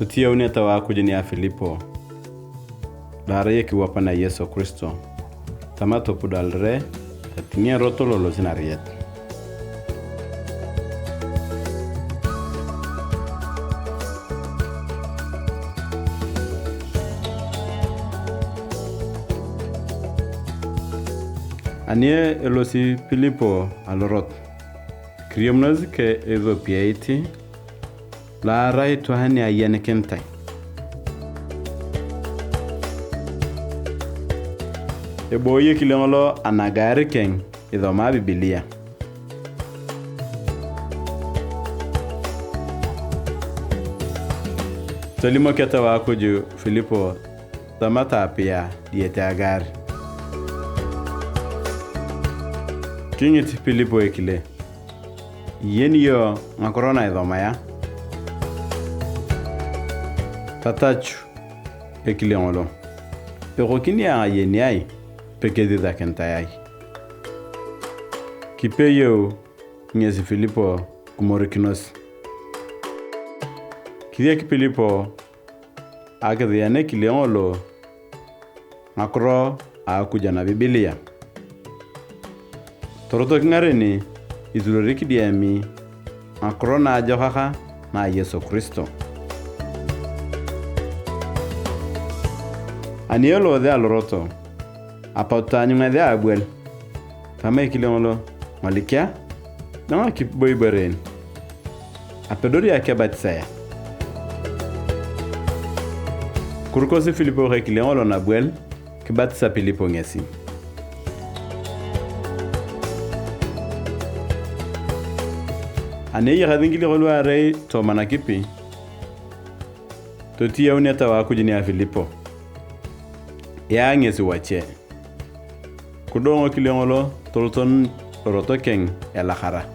Tutia uneta wa kujini ya Filipo. Dare ki wapana Yesu Kristo. Tamato pudalre. Tatinia roto lolo zinariet. Anie elosi Filipo alorot. Kriomnoz ke Ethiopian iti. La rai tuhani ayene kentai. Eboye kilengolo anagari keng idhoma Biblia. Tolimo keta wakuju Filipo tamata pia diete agari. Kingiti Filipo ekile. Yeni yo makorona idhoma ya. Tatachu ekile ngolo. Pero kini ya yeni ai. Pekedi da kentayai. Kipeyo ngezi Filipo kumorikinos. Kidia ki Filipo agadiane kilengolo makro akuja na Biblia. Toroto kingareni izuloriki diami makro na johaka na Yesu Kristo. Aniolo de aloroto. Apauta nyunga de abuel. Kama ikilongolo malikia na kiboy beren. Apedori yake batisaya. Kurukosi Filipo rekilongolo na abuel kibatisa Filipo ngesi. Ane yakadingili golu arei to manakipi. Totia uneta wa kujini ya Filipo. Ya ngesi wache. Kudongo kilengolo tolton rotokeng elakara.